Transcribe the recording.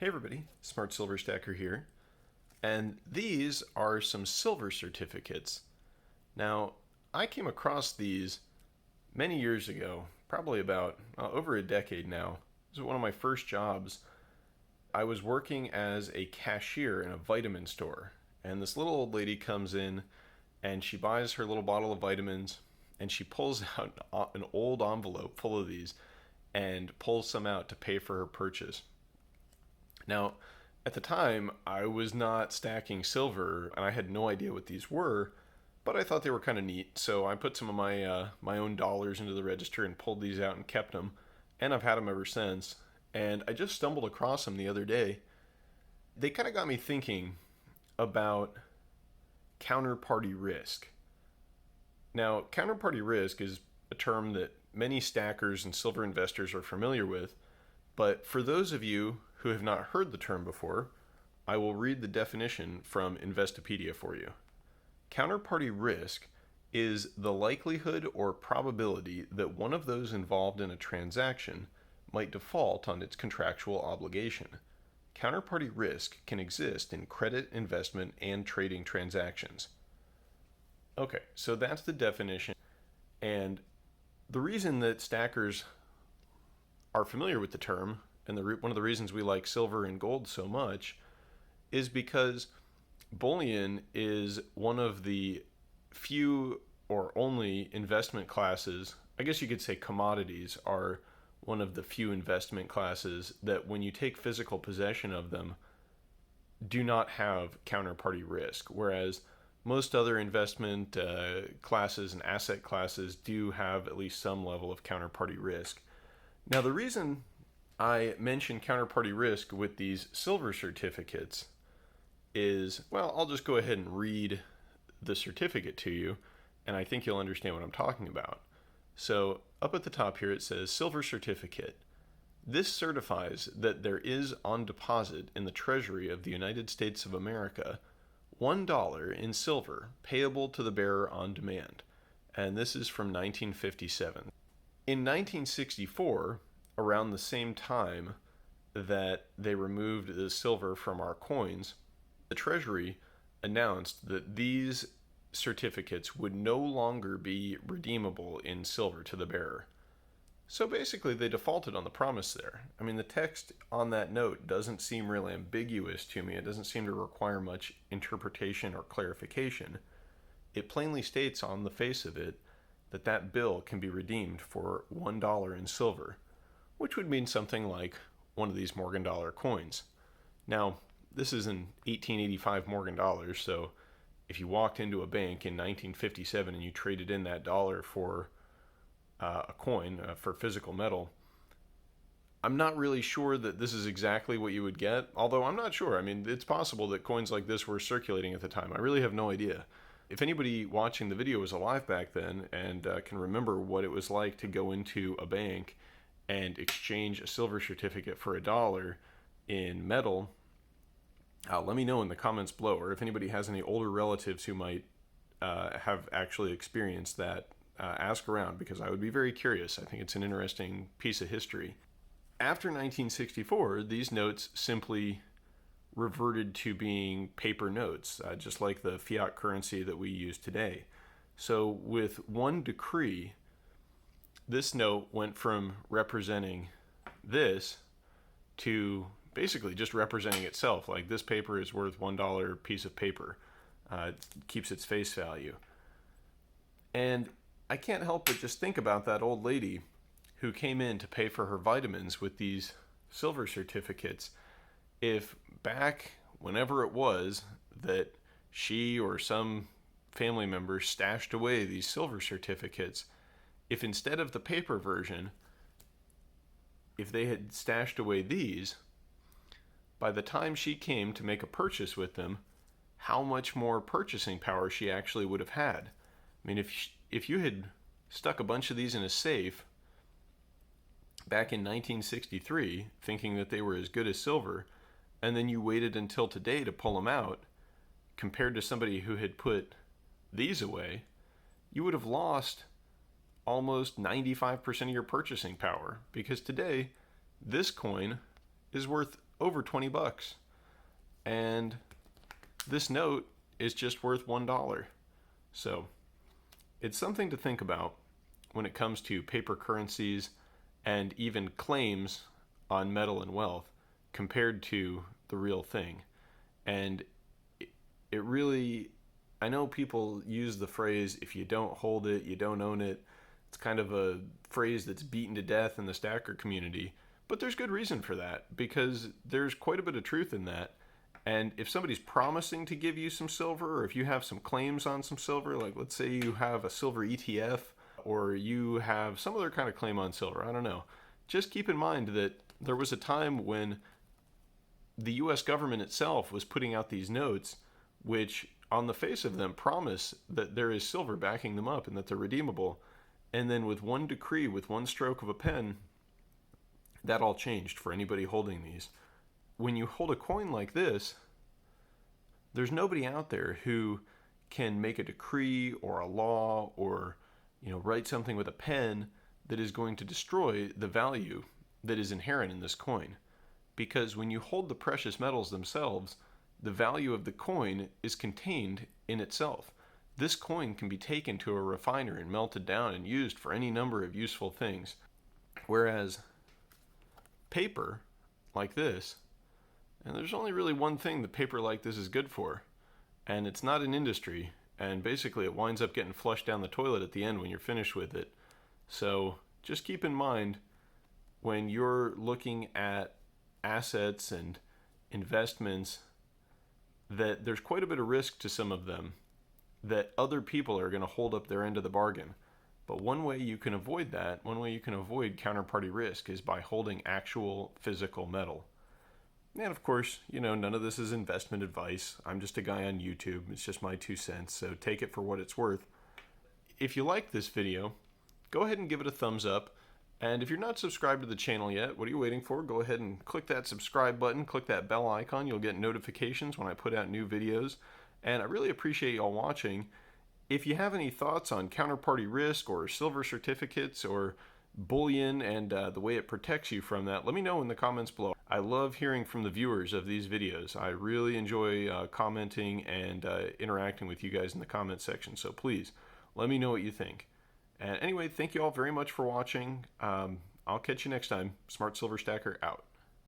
Hey everybody, Smart Silver Stacker here, and these are some silver certificates. Now, I came across these many years ago, probably about over a decade now. This was one of my first jobs. I was working as a cashier in a vitamin store, and this little old lady comes in and she buys her little bottle of vitamins and she pulls out an old envelope full of these and pulls some out to pay for her purchase. Now, at the time, I was not stacking silver, and I had no idea what these were, but I thought they were kind of neat. So I put some of my own dollars into the register and pulled these out and kept them, and I've had them ever since. And I just stumbled across them the other day. They kind of got me thinking about counterparty risk. Now, counterparty risk is a term that many stackers and silver investors are familiar with, but for those of you who have not heard the term before, I will read the definition from Investopedia for you. Counterparty risk is the likelihood or probability that one of those involved in a transaction might default on its contractual obligation. Counterparty risk can exist in credit, investment, and trading transactions. Okay, so that's the definition. And the reason that stackers are familiar with the term, and one of the reasons we like silver and gold so much, is because bullion is one of the few or only investment classes. I guess you could say commodities are one of the few investment classes that when you take physical possession of them do not have counterparty risk, whereas most other investment classes and asset classes do have at least some level of counterparty risk. Now, the reason I mention counterparty risk with these silver certificates is, well, I'll just go ahead and read the certificate to you, and I think you'll understand what I'm talking about. So up at the top here it says Silver Certificate. This certifies that there is on deposit in the Treasury of the United States of America $1 in silver payable to the bearer on demand. And this is from 1957. In 1964, around the same time that they removed the silver from our coins, the Treasury announced that these certificates would no longer be redeemable in silver to the bearer. So basically, they defaulted on the promise there. I mean, the text on that note doesn't seem really ambiguous to me. It doesn't seem to require much interpretation or clarification. It plainly states on the face of it that that bill can be redeemed for $1 in silver, which would mean something like one of these Morgan dollar coins. Now, this is an 1885 Morgan dollars, so if you walked into a bank in 1957 and you traded in that dollar for a coin, for physical metal, I'm not really sure that this is exactly what you would get, although I'm not sure. I mean, it's possible that coins like this were circulating at the time. I really have no idea. If anybody watching the video was alive back then and can remember what it was like to go into a bank and exchange a silver certificate for $1 in metal, let me know in the comments below, or if anybody has any older relatives who might have actually experienced that, ask around, because I would be very curious. I think it's an interesting piece of history. After 1964, these notes simply reverted to being paper notes, just like the fiat currency that we use today. So with one decree, this note went from representing this to basically just representing itself. Like, this paper is worth $1 piece of paper. It keeps its face value. And I can't help but just think about that old lady who came in to pay for her vitamins with these silver certificates. If back whenever it was that she or some family member stashed away these silver certificates, if instead of the paper version, if they had stashed away these, by the time she came to make a purchase with them, how much more purchasing power she actually would have had. I mean, if you had stuck a bunch of these in a safe back in 1963, thinking that they were as good as silver, and then you waited until today to pull them out, compared to somebody who had put these away, you would have lost almost 95% of your purchasing power, because today this coin is worth over 20 bucks. And this note is just worth $1. So it's something to think about when it comes to paper currencies and even claims on metal and wealth compared to the real thing. And it really, I know people use the phrase, if you don't hold it, you don't own it. It's kind of a phrase that's beaten to death in the stacker community, but there's good reason for that, because there's quite a bit of truth in that. And if somebody's promising to give you some silver, or if you have some claims on some silver, like let's say you have a silver ETF, or you have some other kind of claim on silver, I don't know, just keep in mind that there was a time when the US government itself was putting out these notes, which on the face of them promise that there is silver backing them up and that they're redeemable. And then with one decree, with one stroke of a pen, that all changed for anybody holding these. When you hold a coin like this, there's nobody out there who can make a decree or a law or, write something with a pen that is going to destroy the value that is inherent in this coin. Because when you hold the precious metals themselves, the value of the coin is contained in itself. This coin can be taken to a refiner and melted down and used for any number of useful things. Whereas paper like this, and there's only really one thing that paper like this is good for, and it's not an industry, and basically it winds up getting flushed down the toilet at the end when you're finished with it. So just keep in mind when you're looking at assets and investments that there's quite a bit of risk to some of them, that other people are going to hold up their end of the bargain. But one way you can avoid that, one way you can avoid counterparty risk, is by holding actual physical metal. And of course, none of this is investment advice. I'm just a guy on YouTube. It's just my 2 cents, so take it for what it's worth. If you like this video, go ahead and give it a thumbs up. And if you're not subscribed to the channel yet, what are you waiting for? Go ahead and click that subscribe button, click that bell icon. You'll get notifications when I put out new videos. And I really appreciate y'all watching. If you have any thoughts on counterparty risk or silver certificates or bullion and the way it protects you from that, let me know in the comments below. I love hearing from the viewers of these videos. I really enjoy commenting and interacting with you guys in the comment section. So please, let me know what you think. And anyway, thank you all very much for watching. I'll catch you next time. Smart Silver Stacker out.